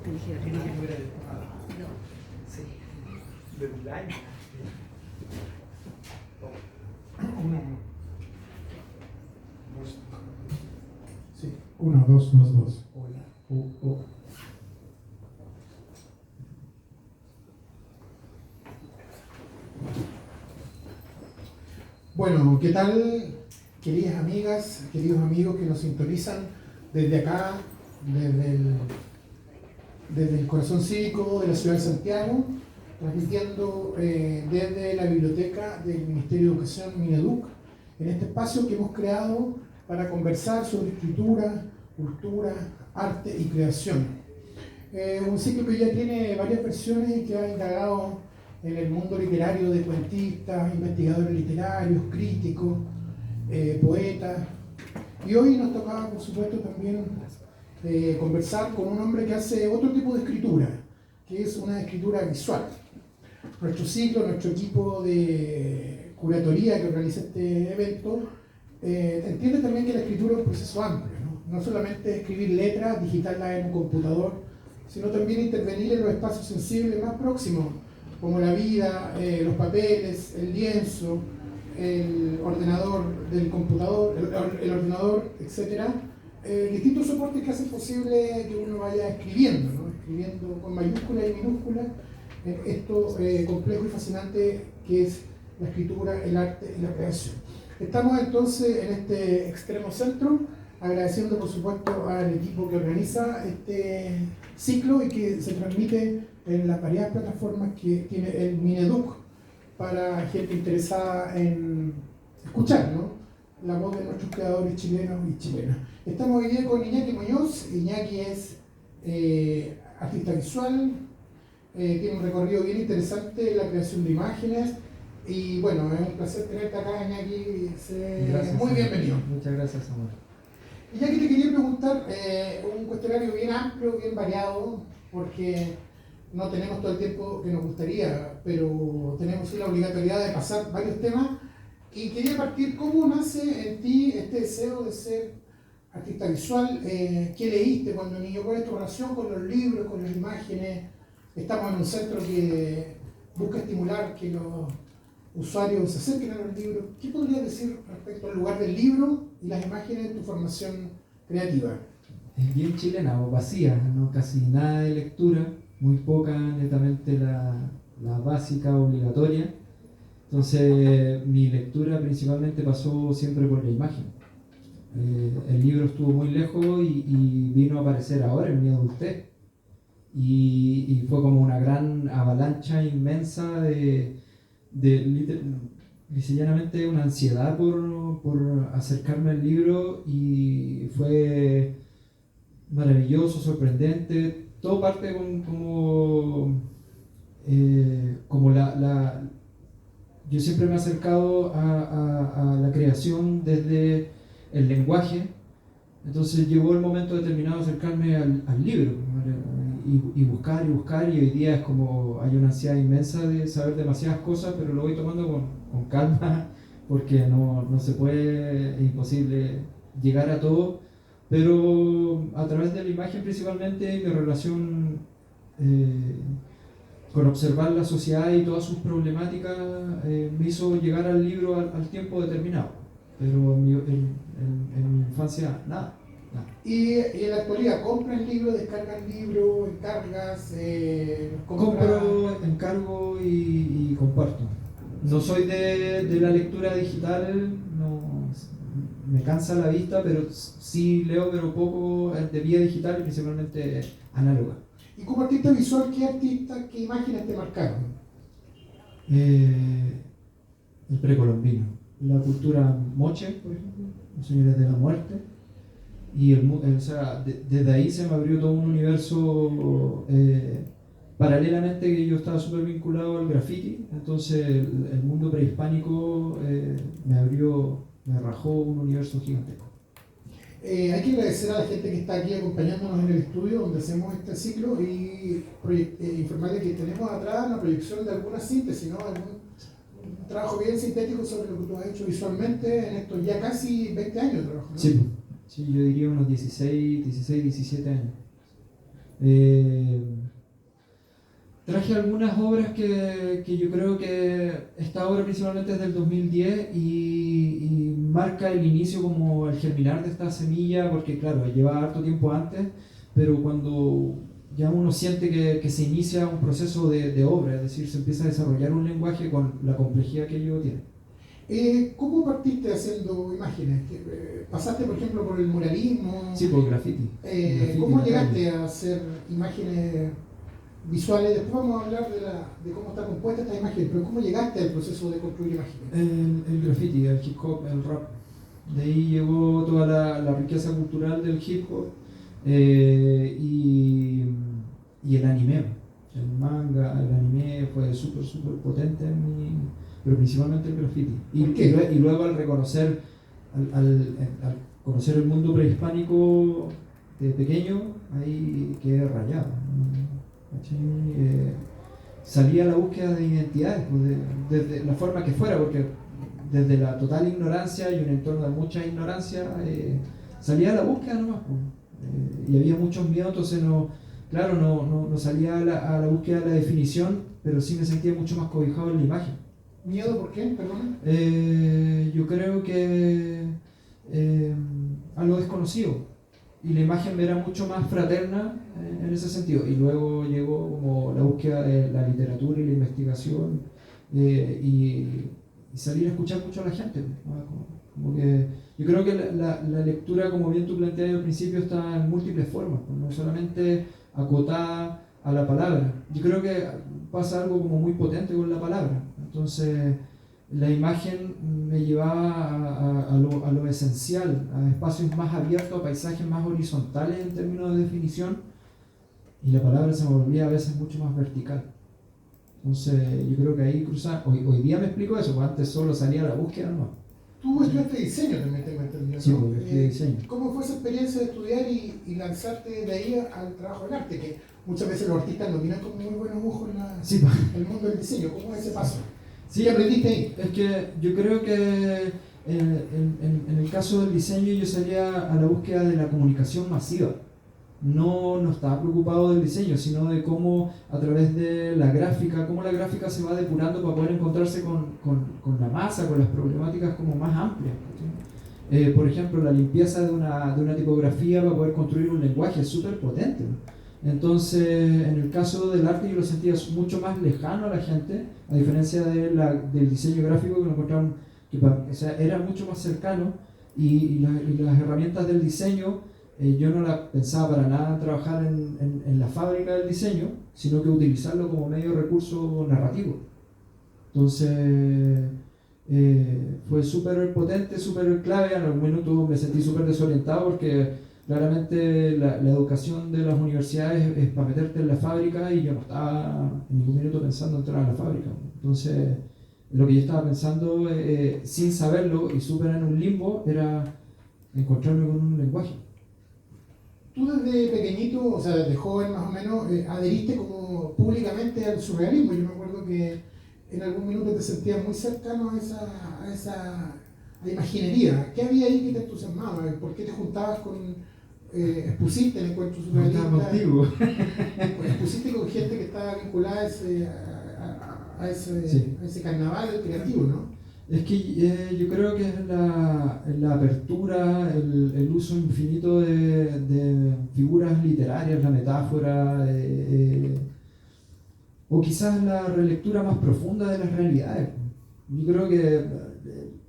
Sí. Del año. Sí. 1, 2, 2, 2. Hola. Bueno, ¿qué tal, queridas amigas, queridos amigos que nos sintonizan desde acá, desde el corazón cívico de la ciudad de Santiago, transmitiendo desde la biblioteca del Ministerio de Educación, Mineduc, en este espacio que hemos creado para conversar sobre escritura, cultura, arte y creación. Un ciclo que ya tiene varias versiones y que ha indagado en el mundo literario de cuentistas, investigadores literarios, críticos, poetas. Y hoy nos tocaba, por supuesto, también conversar con un hombre que hace otro tipo de escritura, que es una escritura visual. Nuestro ciclo, nuestro equipo de curatoría que organiza este evento, entiende también que la escritura es un proceso amplio, ¿no? No solamente escribir letras, digitarlas en un computador, sino también intervenir en los espacios sensibles más próximos, como la vida, los papeles, el lienzo, el ordenador del computador, el ordenador, etc. Distintos soportes que hacen posible que uno vaya escribiendo, ¿no? Escribiendo con mayúsculas y minúsculas esto complejo y fascinante que es la escritura, el arte y la creación. Estamos entonces en este extremo centro, agradeciendo por supuesto al equipo que organiza este ciclo y que se transmite en las varias plataformas que tiene el Mineduc para gente interesada en escuchar, ¿no?, la voz de nuestros creadores chilenos y chilenas. Estamos hoy día con Iñaki Muñoz. Iñaki es artista visual, tiene un recorrido bien interesante en la creación de imágenes y bueno, es un placer tenerte acá, Iñaki. Gracias, muy bienvenido. Muchas gracias, amor. Iñaki, te quería preguntar un cuestionario bien amplio, bien variado, porque no tenemos todo el tiempo que nos gustaría, pero tenemos sí la obligatoriedad de pasar varios temas. Y quería partir, ¿cómo nace en ti este deseo de ser artista visual? ¿Qué leíste cuando niño? ¿Cuál es tu relación con los libros, con las imágenes? Estamos en un centro que busca estimular que los usuarios se acerquen a los libros. ¿Qué podrías decir respecto al lugar del libro y las imágenes en tu formación creativa? Es bien chilena o vacía, ¿no? Casi nada de lectura, muy poca, netamente la básica, obligatoria. Entonces mi lectura principalmente pasó siempre por la imagen. El libro estuvo muy lejos y vino a aparecer ahora en mi adultez. Y fue como una gran avalancha inmensa de llanamente una ansiedad por acercarme al libro, y fue maravilloso, sorprendente. Todo parte como yo siempre me he acercado a la creación desde el lenguaje. Entonces llegó el momento determinado de acercarme al libro, ¿vale? Y buscar, y hoy día es como hay una ansiedad inmensa de saber demasiadas cosas, pero lo voy tomando con calma, porque no se puede, es imposible llegar a todo, pero a través de la imagen principalmente, mi relación con observar la sociedad y todas sus problemáticas me hizo llegar al libro al tiempo determinado, pero en mi infancia nada. Y en la actualidad, ¿compras libros, descargas libros, encargas? Compro, encargo y comparto. No soy de la lectura digital, no, me cansa la vista, pero sí leo, pero poco de vía digital y principalmente análoga. Y como artista visual, ¿qué imágenes te marcaron? El precolombino, la cultura moche, por ejemplo, los señores de la muerte. Y desde ahí se me abrió todo un universo paralelamente, que yo estaba súper vinculado al graffiti. Entonces el mundo prehispánico me rajó un universo gigantesco. Hay que agradecer a la gente que está aquí acompañándonos en el estudio donde hacemos este ciclo y informarles que tenemos atrás la proyección de alguna síntesis, ¿no? Un trabajo bien sintético sobre lo que tú has hecho visualmente en estos ya casi 20 años de trabajo, ¿no? Sí, yo diría unos 16, 17 años. Traje algunas obras que yo creo que esta obra principalmente es del 2010 y marca el inicio como el germinar de esta semilla, porque claro, lleva harto tiempo antes, pero cuando ya uno siente que se inicia un proceso de obra, es decir, se empieza a desarrollar un lenguaje con la complejidad que ello tiene. ¿Cómo partiste haciendo imágenes? ¿Pasaste, por ejemplo, por el muralismo? Sí, por graffiti. ¿Cómo llegaste a hacer imágenes visuales? Después vamos a hablar de cómo está compuesta esta imagen, pero ¿cómo llegaste al proceso de construir imágenes? El graffiti, el hip hop, el rap. De ahí llegó toda la riqueza cultural del hip hop y el anime. El manga, el anime fue súper potente en mi, pero principalmente el graffiti. Y luego al reconocer, al conocer el mundo prehispánico de pequeño, ahí quedé rayado. Salía a la búsqueda de identidades, pues desde la forma que fuera, porque desde la total ignorancia y un entorno de mucha ignorancia, salía a la búsqueda nomás. Pues. Y había muchos miedos, entonces no salía a la búsqueda de la definición, pero sí me sentía mucho más cobijado en la imagen. ¿Miedo por qué? Perdón. Yo creo que a lo desconocido. Y la imagen era mucho más fraterna en ese sentido. Y luego llegó como la búsqueda de la literatura y la investigación y salir a escuchar mucho a la gente. ¿No? Como que yo creo que la lectura, como bien tú planteabas al principio, está en múltiples formas, no solamente acotada a la palabra. Yo creo que pasa algo como muy potente con la palabra. Entonces, la imagen me llevaba a lo esencial, a espacios más abiertos, a paisajes más horizontales en términos de definición, y la palabra se me volvía a veces mucho más vertical. Entonces, yo creo que ahí cruzar. Hoy día me explico eso, porque antes solo salía a la búsqueda, ¿no? Tú estudiaste diseño también, tengo entendido, ¿no? Sí, porque estudié diseño. ¿Cómo fue esa experiencia de estudiar y lanzarte de ahí al trabajo del arte? Que muchas veces los artistas no miran con muy buenos ojos en el mundo del diseño. ¿Cómo es ese paso? Sí, ¿Qué aprendiste ahí? Es que yo creo que en el caso del diseño yo salía a la búsqueda de la comunicación masiva. No estaba preocupado del diseño, sino de cómo a través de la gráfica, cómo la gráfica se va depurando para poder encontrarse con la masa, con las problemáticas como más amplias. Por ejemplo, la limpieza de una tipografía para poder construir un lenguaje es súper potente. Entonces, en el caso del arte yo lo sentía mucho más lejano a la gente, a diferencia del diseño gráfico que lo encontraban, era mucho más cercano y las herramientas del diseño yo no la pensaba para nada trabajar en la fábrica del diseño, sino que utilizarlo como medio recurso narrativo. Entonces, fue súper potente, súper clave. En algún minuto me sentí súper desorientado porque claramente la educación de las universidades es para meterte en la fábrica y yo no estaba en ningún minuto pensando en entrar a la fábrica. Entonces, lo que yo estaba pensando, sin saberlo y súper en un limbo, era encontrarme con un lenguaje. Tú desde pequeñito, o sea, desde joven más o menos, adheriste como públicamente al surrealismo. Yo me acuerdo que en algún minuto te sentías muy cercano a esa imaginería. ¿Qué había ahí que te entusiasmaba? ¿Por qué te juntabas expusiste en encuentros surrealistas? No, contigo. Expusiste con gente que estaba vinculada a ese carnaval creativo, ¿no? Es que yo creo que es la apertura, el uso infinito de figuras literarias, la metáfora, o quizás la relectura más profunda de las realidades. Yo creo que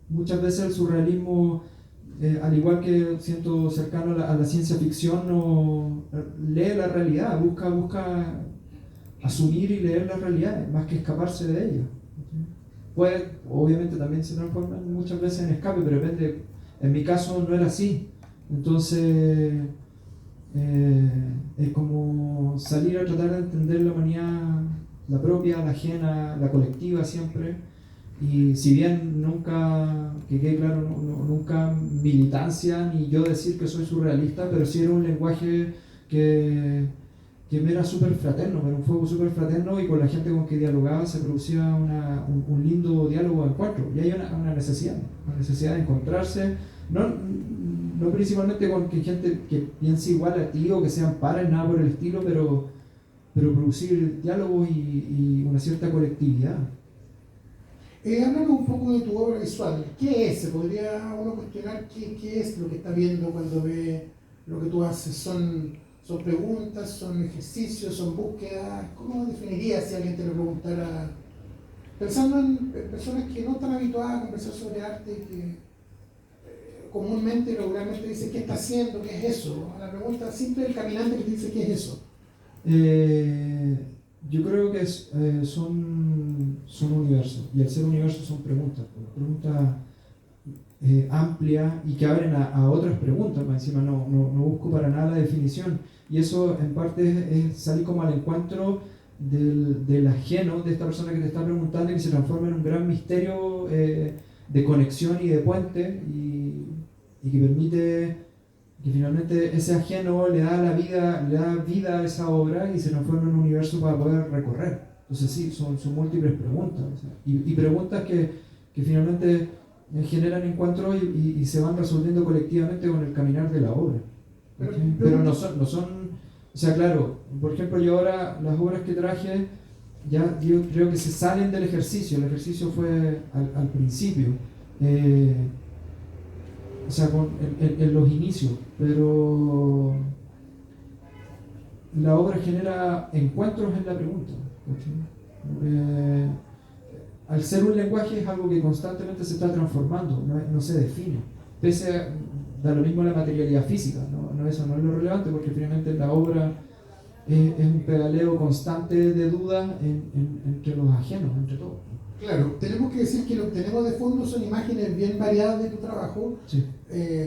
muchas veces el surrealismo, al igual que siento cercano a la ciencia ficción, no lee la realidad, busca asumir y leer la realidad, más que escaparse de ella. Pues obviamente también se transforman muchas veces en escape, pero depende. En mi caso no era así. Entonces es como salir a tratar de entender la humanidad, la propia, la ajena, la colectiva siempre. Y si bien nunca, que quede claro, nunca militancia ni yo decir que soy surrealista, pero sí era un lenguaje que me era súper fraterno, era un fuego súper fraterno y con la gente con que dialogaba se producía un lindo diálogo de encuentro. Y hay una necesidad de encontrarse, no principalmente con gente que piense igual a ti o que sean pares, nada por el estilo, pero pero producir diálogos y una cierta colectividad. Háblanos un poco de tu obra visual. ¿Qué es? ¿Se podría uno cuestionar qué es lo que está viendo cuando ve lo que tú haces? ¿Son preguntas, son ejercicios, son búsquedas? ¿Cómo definirías si alguien te lo preguntara? Pensando en personas que no están habituadas a conversar sobre arte y que comúnmente, regularmente dicen ¿qué está haciendo? ¿Qué es eso? A la pregunta simple del caminante que te dice ¿qué es eso? Yo creo que son universos, y al ser universos son preguntas amplias y que abren a otras preguntas. Más encima no busco para nada la definición, y eso en parte es salir como al encuentro del ajeno, de esta persona que te está preguntando, y que se transforma en un gran misterio de conexión y de puente, y que permite que finalmente ese ajeno le da vida a esa obra y se transforma en un universo para poder recorrer. Entonces sí, son múltiples preguntas, o sea, y preguntas que finalmente generan encuentros y se van resolviendo colectivamente con el caminar de la obra. Pero no son, o sea, claro, por ejemplo, yo ahora las obras que traje, ya yo creo que se salen del ejercicio. El ejercicio fue al principio. O sea, en los inicios, pero la obra genera encuentros en la pregunta. Al ser un lenguaje es algo que constantemente se está transformando, no se define. Da lo mismo la materialidad física, eso no es lo relevante, porque finalmente la obra es un pedaleo constante de dudas entre los ajenos, entre todos. Claro, tenemos que decir que lo que tenemos de fondo son imágenes bien variadas de tu trabajo. Sí.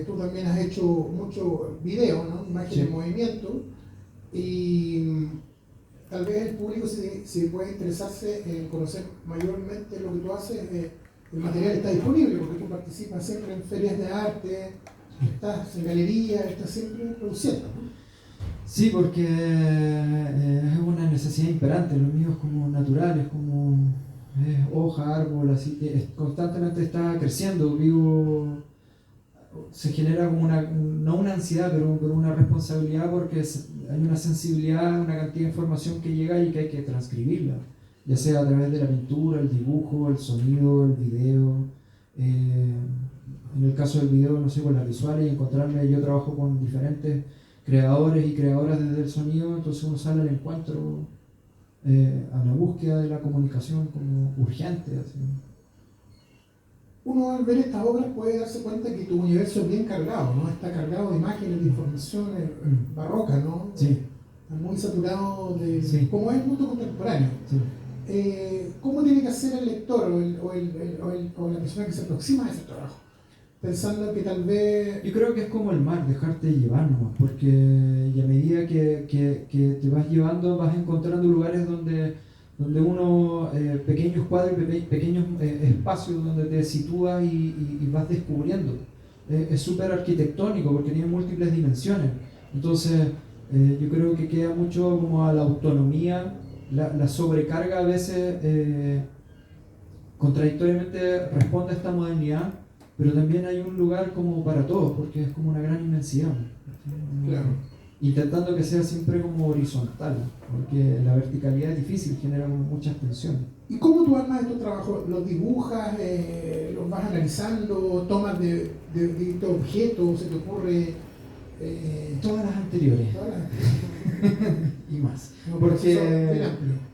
Tú también has hecho mucho video, ¿no? Imágenes en movimiento, y tal vez el público si puede interesarse en conocer mayormente lo que tú haces. El material está disponible porque tú participas siempre en ferias de arte, estás en galerías, estás siempre produciendo, ¿no? Sí, porque es una necesidad imperante. Lo mío es como natural, es como hoja, árbol, así que constantemente está creciendo. Se genera como no una ansiedad, pero una responsabilidad, porque hay una sensibilidad, una cantidad de información que llega y que hay que transcribirla, ya sea a través de la pintura, el dibujo, el sonido, el video. En el caso del video, no sé, con las visuales, yo trabajo con diferentes creadores y creadoras desde el sonido, entonces uno sale al encuentro, a la búsqueda de la comunicación como urgente, así. Uno al ver estas obras puede darse cuenta que tu universo es bien cargado, ¿no? Está cargado de imágenes, de información barroca, ¿no? Sí. Está muy saturado de Sí. cómo es el mundo contemporáneo. Sí. ¿Cómo tiene que hacer el lector o la persona que se aproxima a ese trabajo? Pensando que tal vez... Yo creo que es como el mar, dejarte llevar nomás, porque y a medida que te vas llevando, vas encontrando lugares donde uno, pequeños cuadros, pequeños espacios donde te sitúas y vas descubriendo. Es súper arquitectónico porque tiene múltiples dimensiones. Entonces, yo creo que queda mucho como a la autonomía, la sobrecarga a veces contradictoriamente responde a esta modernidad, pero también hay un lugar como para todos, porque es como una gran inmensidad. Claro. Intentando que sea siempre como horizontal, porque la verticalidad es difícil, genera muchas tensiones. ¿Y cómo tú armas estos trabajos? ¿Los dibujas, los vas analizando, tomas de distintos objetos, se te ocurre...? Todas las anteriores. Todas las... Y más. No, Porque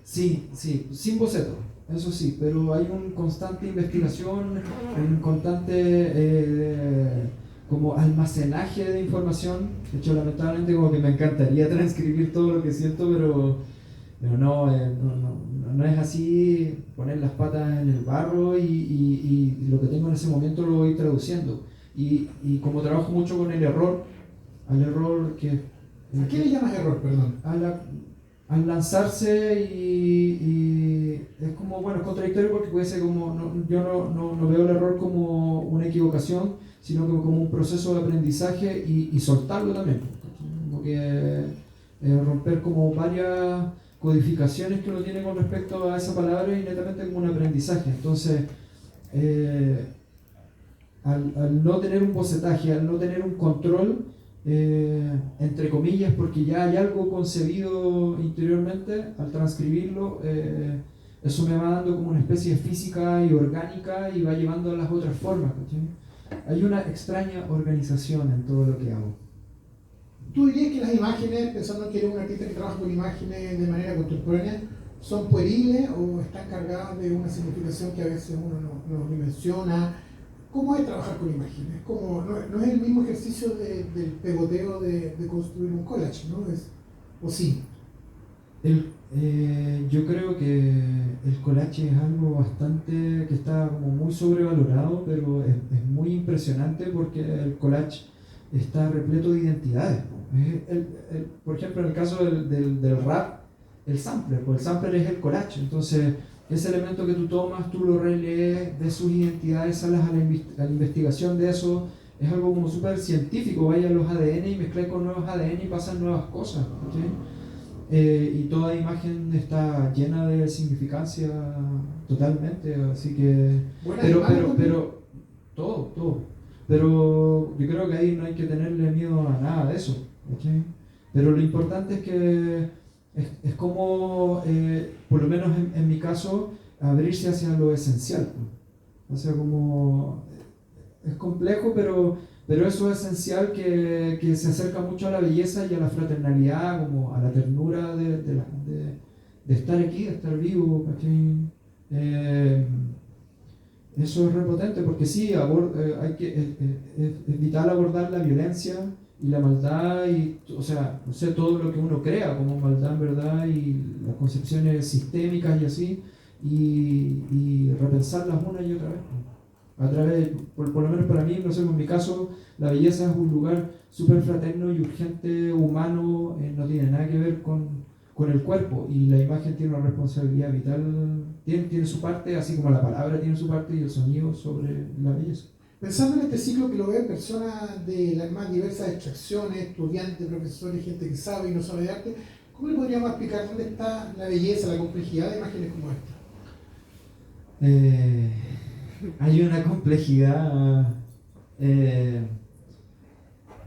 sí, sin boceto, eso sí, pero hay una constante investigación, un constante como almacenaje de información. De hecho, lamentablemente como que me encantaría transcribir todo lo que siento, pero no es así, poner las patas en el barro y lo que tengo en ese momento lo voy traduciendo. Y como trabajo mucho con el error, al error que... ¿A qué le llamas error, perdón? Al lanzarse y es como, bueno, es contradictorio porque puede ser como, yo no veo el error como una equivocación, sino como un proceso de aprendizaje y soltarlo también. Como que romper como varias codificaciones que uno tiene con respecto a esa palabra y netamente como un aprendizaje. Entonces, al no tener un bocetaje, al no tener un control, entre comillas, porque ya hay algo concebido interiormente, al transcribirlo, eso me va dando como una especie de física y orgánica y va llevando a las otras formas, ¿cachai? Hay una extraña organización en todo lo que hago. ¿Tú dirías que las imágenes, pensando que eres un artista que trabaja con imágenes de manera contemporánea, son pueriles o están cargadas de una significación que a veces uno no dimensiona? ¿Cómo es trabajar con imágenes? No es el mismo ejercicio del pegoteo de construir un collage, ¿no? ¿O sí? Yo creo que el collage es algo bastante que está como muy sobrevalorado, pero es muy impresionante porque el collage está repleto de identidades. Por ejemplo, en el caso del rap, el sampler es el collage. Entonces, ese elemento que tú tomas, tú lo relees, ves sus identidades, sales a la investigación de eso. Es algo como súper científico, vaya a los ADN y mezclas con nuevos ADN y pasan nuevas cosas. ¿Okay? Y toda imagen está llena de significancia totalmente, así que... Pero todo. Pero yo creo que ahí no hay que tenerle miedo a nada de eso, ¿okay? Pero lo importante es que es como, por lo menos en mi caso, abrirse hacia lo esencial. O sea, como... Es complejo, pero eso es esencial que se acerca mucho a la belleza y a la fraternalidad, como a la ternura de estar aquí, de estar vivo. Eso es repotente porque sí, es vital abordar la violencia y la maldad, y, o sea, no sé, todo lo que uno crea como maldad en verdad y las concepciones sistémicas y así, y repensarlas una y otra vez. A través, por lo menos para mí, no sé, en mi caso, la belleza es un lugar súper fraterno y urgente, humano, no tiene nada que ver con el cuerpo, y la imagen tiene una responsabilidad vital, tiene su parte, así como la palabra tiene su parte y el sonido sobre la belleza. Pensando en este ciclo que lo ven personas de las más diversas extracciones, estudiantes, profesores, gente que sabe y no sabe de arte, ¿cómo le podríamos explicar dónde está la belleza, la complejidad de imágenes como esta? Hay una complejidad.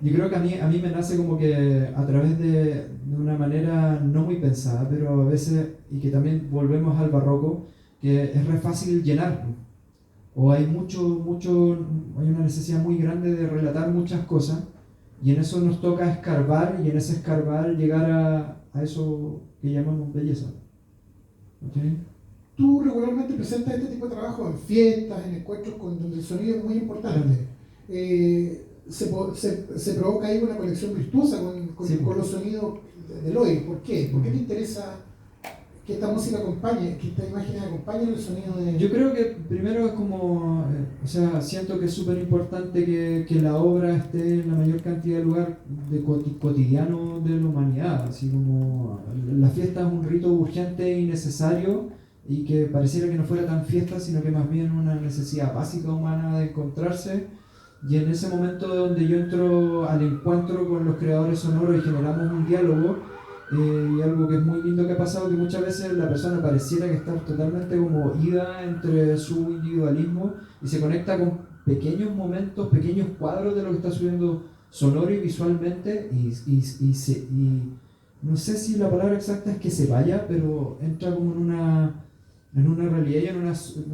Yo creo que a mí me nace como que a través de una manera no muy pensada, pero a veces, y que también volvemos al barroco, que es re fácil llenar, o hay hay una necesidad muy grande de relatar muchas cosas, y en eso nos toca escarbar, y en ese escarbar llegar a eso que llamamos belleza. ¿Okay? Tú regularmente presentas este tipo de trabajo en fiestas, en encuentros donde el sonido es muy importante. Se provoca ahí una conexión virtuosa con los sonidos del oído. ¿Por qué? ¿Por qué te interesa que esta música acompañe, que esta imagen acompañe el sonido de...? Yo creo que primero es como, o sea, siento que es súper importante que la obra esté en la mayor cantidad de lugar cotidiano de la humanidad, así como la fiesta es un rito urgente y necesario, y que pareciera que no fuera tan fiesta, sino que más bien una necesidad básica humana de encontrarse, y en ese momento donde yo entro al encuentro con los creadores sonoros y generamos un diálogo, y algo que es muy lindo que ha pasado, que muchas veces la persona pareciera que está totalmente como ida entre su individualismo y se conecta con pequeños momentos, pequeños cuadros de lo que está subiendo sonoro y visualmente, y no sé si la palabra exacta es que se vaya, pero entra como en una realidad y en una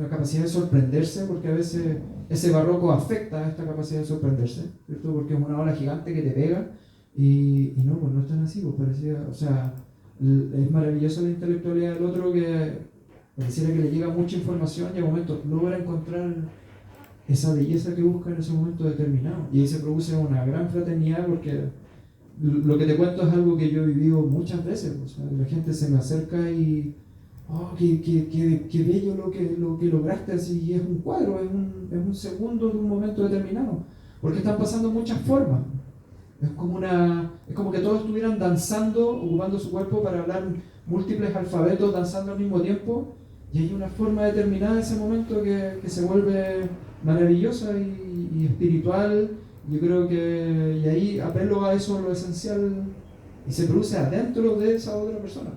capacidad de sorprenderse, porque a veces ese barroco afecta a esta capacidad de sorprenderse, ¿cierto? Porque es una ola gigante que te pega, y no, pues no es tan así, pues parecía, o sea, es maravillosa la intelectualidad del otro, que pareciera que le llega mucha información y a momentos logra encontrar esa belleza que busca en ese momento determinado, y ahí se produce una gran fraternidad, porque lo que te cuento es algo que yo he vivido muchas veces. O sea, la gente se me acerca y oh, qué bello lo que lograste, así, es un cuadro, es un segundo de un momento determinado, porque están pasando muchas formas. Es como que todos estuvieran danzando, ocupando su cuerpo para hablar múltiples alfabetos, danzando al mismo tiempo, y hay una forma determinada en ese momento que se vuelve maravillosa y espiritual. Yo creo que, y ahí apelo a eso, lo esencial, y se produce adentro de esa otra persona,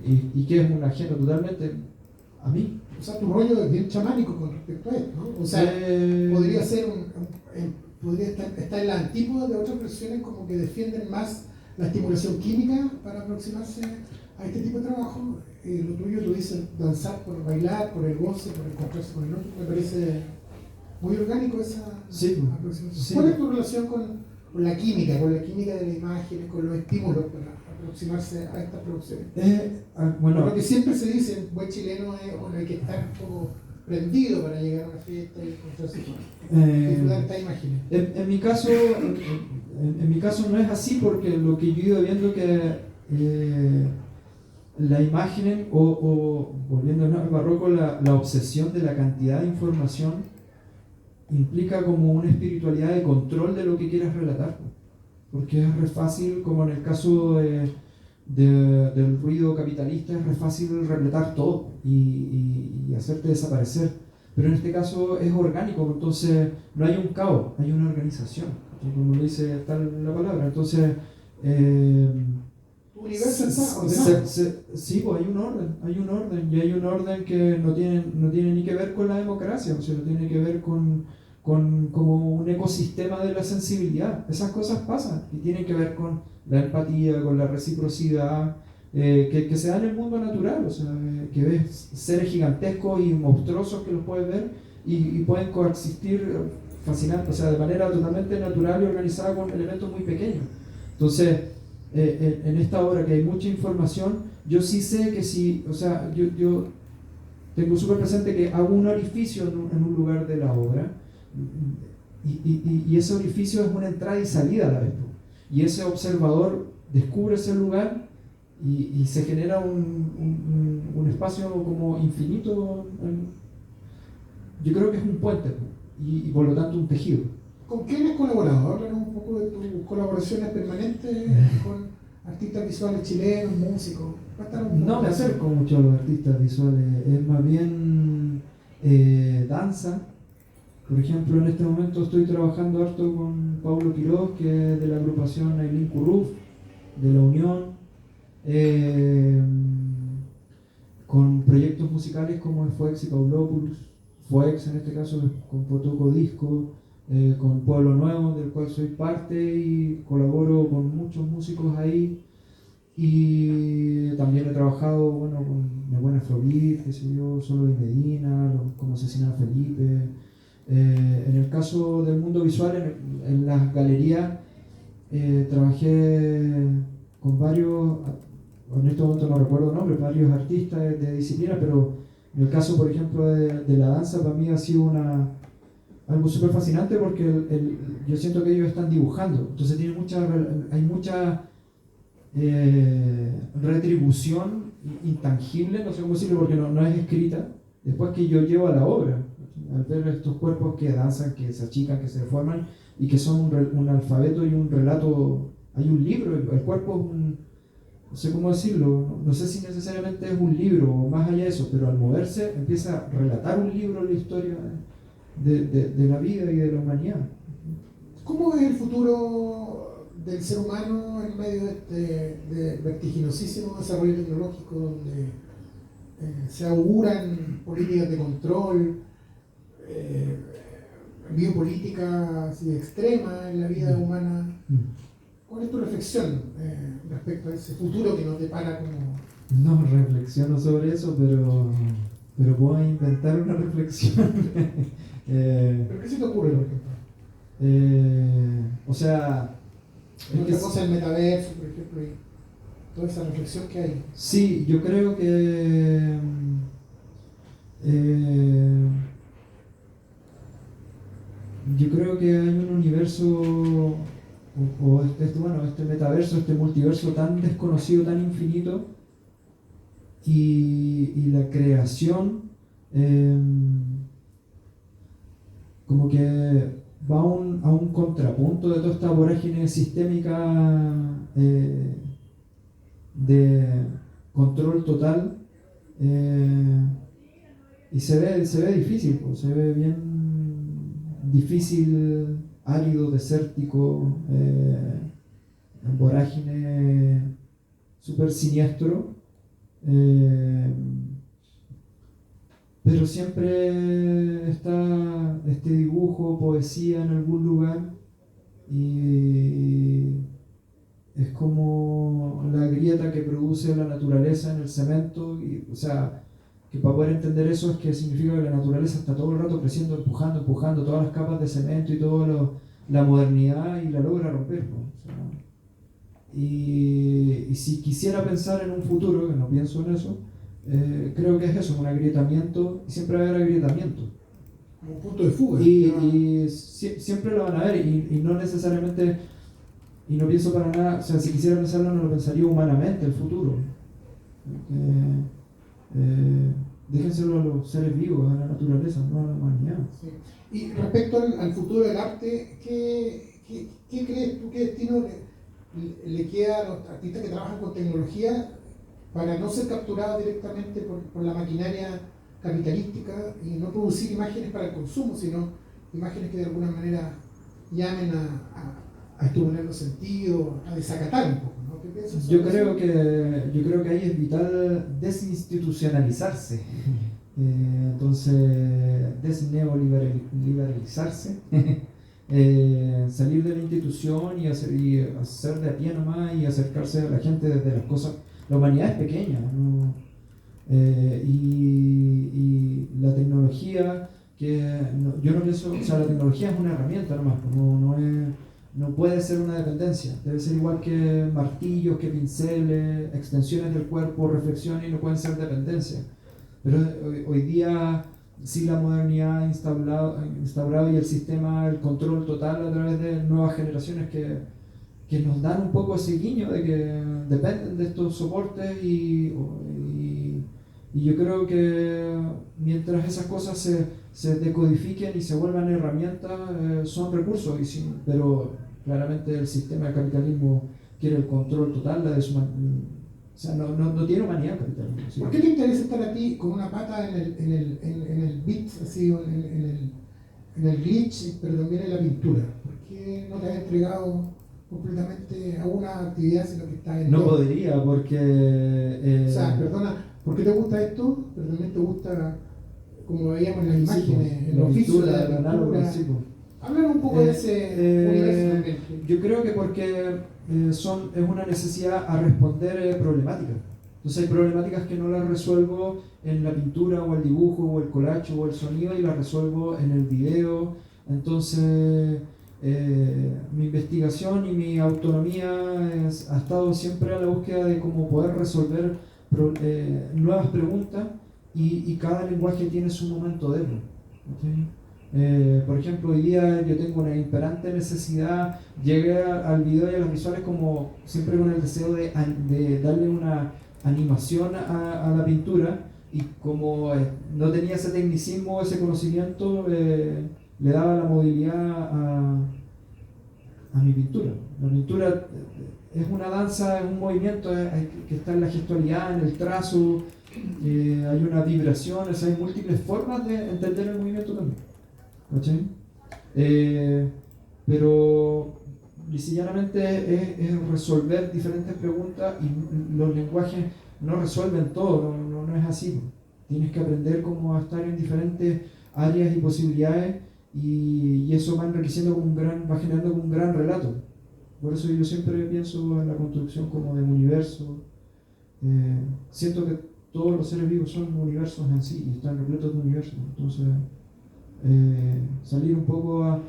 y que es un ajeno totalmente a mí. O sea, tu rollo es bien chamánico con respecto a esto, ¿no? O sea, podría ser podría estar en la antípoda de otras versiones como que defienden más la estimulación química para aproximarse a este tipo de trabajo. Lo tuyo, tú dices, danzar por bailar, por el goce, por encontrarse con el otro, me parece muy orgánico esa aproximación. Sí. ¿Cuál es tu relación con la química de las imágenes, con los estímulos para aproximarse a estas producciones? Bueno, lo que siempre se dice, el buen chileno es, bueno, hay que estar un poco prendido para llegar a una fiesta y encontrarse con disfrutar estas imágenes. En mi caso no es así, porque lo que yo he ido viendo que la imagen, o volviendo al barroco, la obsesión de la cantidad de información implica como una espiritualidad de control de lo que quieras relatar, porque es re fácil, como en el caso del ruido capitalista, es re fácil repletar todo y hacerte desaparecer, pero en este caso es orgánico, entonces no hay un caos, hay una organización, como lo dice tal la palabra. Entonces universo está ordenado. Sí, pues hay un orden, y hay un orden que no tiene ni que ver con la democracia, o sea, no tiene que ver con como un ecosistema de la sensibilidad. Esas cosas pasan y tienen que ver con la empatía, con la reciprocidad, que se da en el mundo natural, o sea, que ves seres gigantescos y monstruosos que los puedes ver y pueden coexistir fascinante, o sea, de manera totalmente natural y organizada con elementos muy pequeños. Entonces, en esta obra que hay mucha información, yo sí sé que si, o sea, yo tengo súper presente que hago un orificio en un lugar de la obra, y ese orificio es una entrada y salida a la vez, y ese observador descubre ese lugar y se genera un espacio como infinito. Yo creo que es un puente y por lo tanto un tejido. ¿Con quién has colaborado? Háblanos un poco de tus colaboraciones permanentes con artistas visuales chilenos, músicos. No me acerco mucho a los artistas visuales, es más bien danza. Por ejemplo, en este momento estoy trabajando harto con Pablo Quiroz, que es de la agrupación Ailín Curruf, de La Unión, con proyectos musicales como Fuex y Paulopoulos. Fuex en este caso con Potoco Disco, con Pueblo Nuevo, del cual soy parte y colaboro con muchos músicos ahí. Y también he trabajado, bueno, con Mi Buena Afrobeat, qué sé yo, Solo de Medina, como Asesinar a Felipe. En el caso del mundo visual, en las galerías, trabajé con varios, en este momento no recuerdo nombres, varios artistas de disciplina, pero en el caso, por ejemplo, de la danza, para mí ha sido algo súper fascinante, porque yo siento que ellos están dibujando, entonces hay mucha retribución intangible, no sé cómo decirlo, porque no es escrita, después que yo llevo a la obra, al ver estos cuerpos que danzan, que se achican, que se deforman, y que son un alfabeto y un relato. Hay un libro, el cuerpo es no sé cómo decirlo, no sé si necesariamente es un libro o más allá de eso, pero al moverse empieza a relatar un libro la historia de la vida y de la humanidad. ¿Cómo es el futuro del ser humano en medio de este vertiginosísimo desarrollo tecnológico, donde se auguran políticas de control, biopolítica así extrema en la vida humana? ¿Cuál es tu reflexión respecto a ese futuro que nos depara como...? No reflexiono sobre eso, pero puedo inventar una reflexión. ¿Pero qué se te ocurre, por ejemplo? O sea... Otra cosa, el metaverso, por ejemplo, y toda esa reflexión que hay. Sí, yo creo que... yo creo que hay un universo, este metaverso, este multiverso tan desconocido, tan infinito, y la creación como que va a un contrapunto de toda esta vorágine sistémica de control total, y se ve difícil, pues, se ve bien difícil, árido, desértico, vorágine súper siniestro. pero siempre está este dibujo, poesía en algún lugar, y es como la grieta que produce la naturaleza en el cemento, y, o sea, que para poder entender eso es que significa que la naturaleza está todo el rato creciendo, empujando, empujando todas las capas de cemento y toda la modernidad, y la logra romper, ¿no? O sea, y si quisiera pensar en un futuro, que no pienso en eso, creo que es eso, un agrietamiento, y siempre va a haber agrietamiento. Como un punto de fuga. Y siempre lo van a ver, y no necesariamente, y no pienso para nada, o sea, si quisiera pensarlo, no lo pensaría humanamente el futuro. Déjenselo a los seres vivos, a la naturaleza, no a la humanidad. Sí. Y respecto al futuro del arte, ¿qué crees tú, qué destino le queda a los artistas que trabajan con tecnología para no ser capturados directamente por la maquinaria capitalística y no producir imágenes para el consumo, sino imágenes que de alguna manera llamen a estimulando sentido, a desacatar un poco, ¿no? ¿Qué piensas? Yo creo que ahí es vital desinstitucionalizarse. Entonces, desneoliberalizarse, salir de la institución y hacer de a pie nomás y acercarse a la gente desde las cosas. La humanidad es pequeña, ¿no? Y la tecnología, yo no pienso, o sea, la tecnología es una herramienta nomás, no puede ser una dependencia, debe ser igual que martillos, que pinceles, extensiones del cuerpo, reflexiones, y no pueden ser dependencia. Pero hoy día sí la modernidad ha instaurado y el sistema, el control total a través de nuevas generaciones que nos dan un poco ese guiño de que dependen de estos soportes, y yo creo que mientras esas cosas se decodifiquen y se vuelvan herramientas, son recursos, pero claramente el sistema del capitalismo quiere el control total, o sea, no tiene humanidad el capitalismo. ¿Sí? ¿Por qué te interesa estar a ti con una pata en el beat, así, en el glitch, pero también en la pintura? ¿Por qué no te has entregado completamente a una actividad, sino que estás en No todo? podría, porque... O sea, perdona, ¿por qué te gusta esto? Pero también te gusta, como veíamos en las imágenes, sí, el oficio de la análogo, pintura. sí, Háblanos un poco de ese universo también. yo creo que porque es una necesidad a responder problemáticas. Entonces hay problemáticas que no las resuelvo en la pintura o el dibujo o el collage o el sonido, y las resuelvo en el video. Entonces mi investigación y mi autonomía ha estado siempre a la búsqueda de cómo poder resolver nuevas preguntas, y cada lenguaje tiene su momento de él. Por ejemplo, hoy día yo tengo una imperante necesidad, llegué al video y a los visuales como siempre con el deseo de darle una animación a la pintura, y como no tenía ese tecnicismo, ese conocimiento, le daba la movilidad a mi pintura. La pintura es una danza, es un movimiento que está en la gestualidad, en el trazo, hay una vibración, o sea, hay múltiples formas de entender el movimiento también. ¿Cachai? Pero llanamente es resolver diferentes preguntas, y los lenguajes no resuelven todo, no es así. Tienes que aprender cómo estar en diferentes áreas y posibilidades, y eso va enriqueciendo va generando un gran relato. Por eso yo siempre pienso en la construcción como de un universo. Siento que todos los seres vivos son universos en sí, y están repletos de universos. Entonces, salir un poco a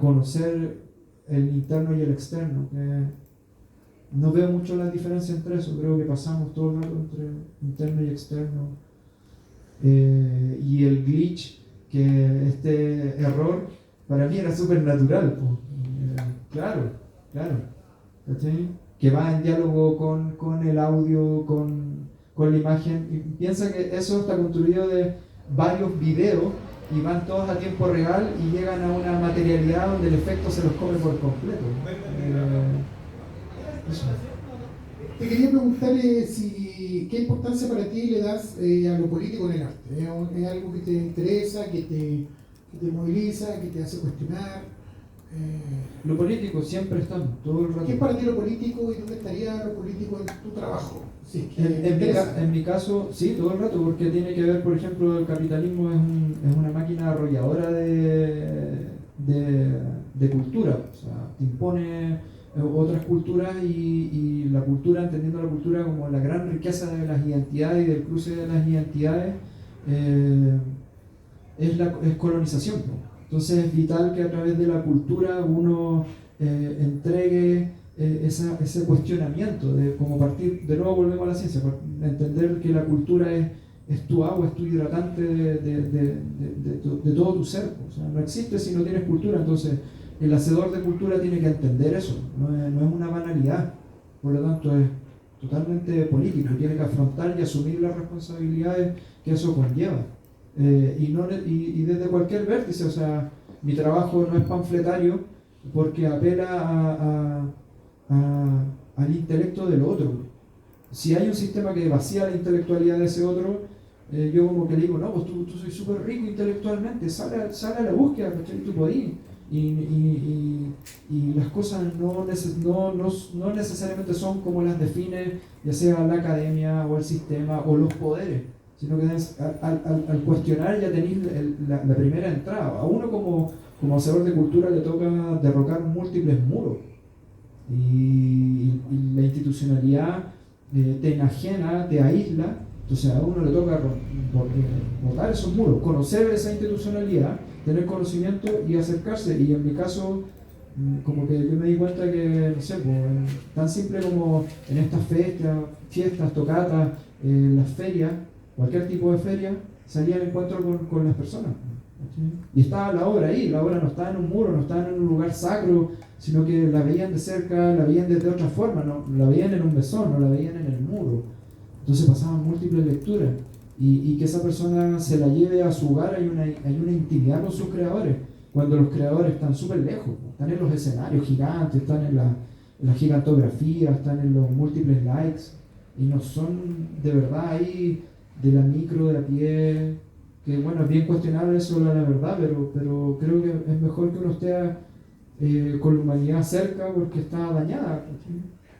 conocer el interno y el externo, que no veo mucho la diferencia entre eso. Creo que pasamos todo el rato entre interno y externo, y el glitch, que este error para mí era súper natural, claro, ¿cachai? Que va en diálogo con el audio, con la imagen, y piensa que eso está construido de varios videos, y van todos a tiempo real y llegan a una materialidad donde el efecto se los come por completo. Te quería preguntar qué importancia para ti le das a lo político en el arte. ¿Es algo que te interesa, que te moviliza, que te hace cuestionar? Lo político siempre está, todo el rato. ¿Qué es para ti lo político y dónde estaría lo político en tu trabajo? Si es que En mi caso, sí, todo el rato, porque tiene que ver, por ejemplo, el capitalismo es una máquina arrolladora de cultura, o sea, te impone otras culturas y la cultura, entendiendo la cultura como la gran riqueza de las identidades y del cruce de las identidades, es colonización, ¿no? Entonces es vital que a través de la cultura uno entregue ese cuestionamiento de cómo partir, de nuevo volvemos a la ciencia, entender que la cultura es tu agua, es tu hidratante de todo tu ser. O sea, no existe si no tienes cultura. Entonces el hacedor de cultura tiene que entender eso, no es una banalidad, por lo tanto es totalmente político, tiene que afrontar y asumir las responsabilidades que eso conlleva. Y desde cualquier vértice, o sea, mi trabajo no es panfletario porque apela al intelecto del otro. Si hay un sistema que vacía la intelectualidad de ese otro, yo como que le digo, no, pues tú soy súper rico intelectualmente, sale a la búsqueda, ¿cachai? Tú podís. Y las cosas no necesariamente son como las define ya sea la academia o el sistema o los poderes, sino que al cuestionar ya tenéis la primera entrada. A uno como hacedor de cultura le toca derrocar múltiples muros y la institucionalidad te enajena, te aísla. Entonces a uno le toca botar esos muros, conocer esa institucionalidad, tener conocimiento y acercarse. Y en mi caso, como que yo me di cuenta que, no sé, pues, tan simple como en estas fiestas, tocatas, las ferias, cualquier tipo de feria, salía al encuentro con las personas. Y estaba la obra ahí, la obra no estaba en un muro, no estaba en un lugar sacro, sino que la veían de cerca, la veían de otra forma, no la veían en un mesón, no la veían en el muro. Entonces pasaban múltiples lecturas y que esa persona se la lleve a su hogar. Hay una intimidad con sus creadores, cuando los creadores están súper lejos, están en los escenarios gigantes, están en la gigantografía, están en los múltiples likes y no son de verdad ahí de la micro, de a pie, que bueno, es bien cuestionable eso, la verdad, pero creo que es mejor que uno esté con la humanidad cerca porque está dañada.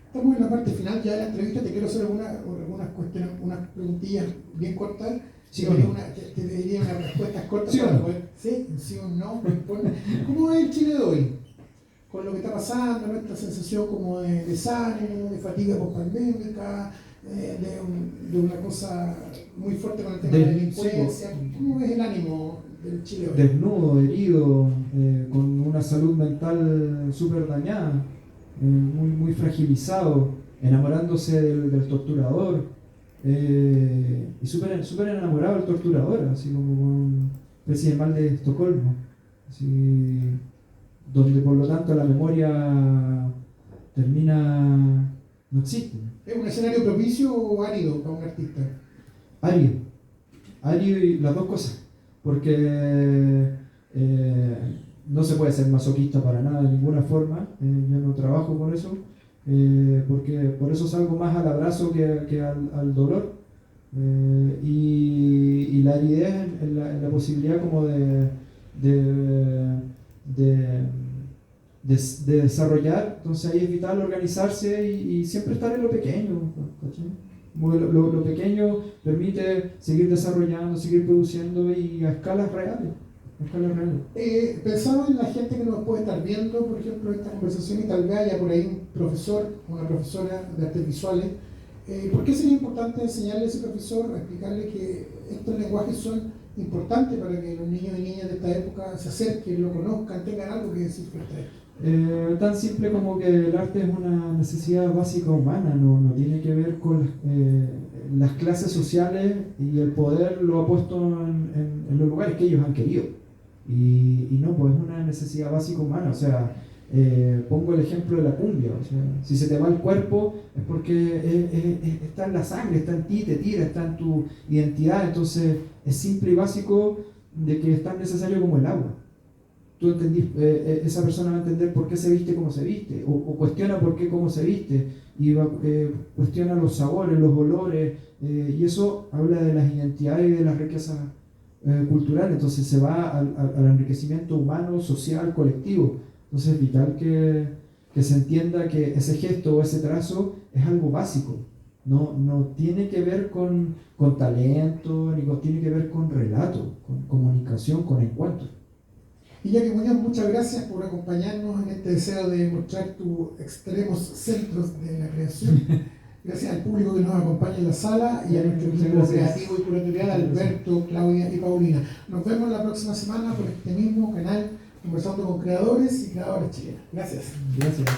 Estamos en la parte final ya de la entrevista. Te quiero hacer algunas cuestiones, unas preguntillas bien cortas. Sí, bueno. Te pediría unas respuestas cortas ¿Sí, para o no? poder. Sí o no. ¿Cómo es el Chile de hoy? Con lo que está pasando, ¿no? Esta sensación como de desánimo, de fatiga post-pandémica, de una cosa muy fuerte con el tema de la delincuencia. ¿Cómo ves el ánimo del Chile hoy? Desnudo, herido, con una salud mental súper dañada, muy fragilizado, enamorándose del torturador, y súper enamorado del torturador, así como con una especie de mal de Estocolmo, así, donde por lo tanto la memoria no existe. ¿Es un escenario propicio o árido para un artista? Árido y las dos cosas, porque no se puede ser masoquista para nada de ninguna forma. Yo no trabajo por eso, porque por eso salgo más al abrazo que al dolor, y la aridez en la posibilidad como de desarrollar. Entonces ahí es vital organizarse y siempre estar en lo pequeño, ¿cachai? Lo pequeño permite seguir desarrollando, seguir produciendo y a escalas reales. Pensamos en la gente que nos puede estar viendo, por ejemplo, esta conversación, y tal vez haya por ahí un profesor, una profesora de artes visuales. ¿Por qué sería importante enseñarle a ese profesor, explicarle que estos lenguajes son importantes para que los niños y niñas de esta época se acerquen, lo conozcan, tengan algo que decir frente a esto? Tan simple como que el arte es una necesidad básica humana, no tiene que ver con las clases sociales, y el poder lo ha puesto en los lugares que ellos han querido. Y no, pues es una necesidad básica humana. O sea, pongo el ejemplo de la cumbia. O sea, si se te va el cuerpo es porque está en la sangre, está en ti, te tira, está en tu identidad. Entonces es simple y básico de que es tan necesario como el agua. Tú entendís, esa persona va a entender por qué se viste como se viste, o cuestiona por qué cómo se viste, y cuestiona los sabores, los olores, y eso habla de las identidades y de las riquezas culturales. Entonces se va al enriquecimiento humano, social, colectivo. Entonces es vital que se entienda que ese gesto o ese trazo es algo básico. No tiene que ver con talento, tiene que ver con relato, con comunicación, con encuentro. Y Jackie Muñoz, muchas gracias por acompañarnos en este deseo de mostrar tus extremos centros de la creación. Gracias al público que nos acompaña en la sala y a nuestro equipo creativo y curatorial, Alberto, Claudia y Paulina. Nos vemos la próxima semana por este mismo canal, conversando con creadores y creadoras chilenas. Gracias. Gracias.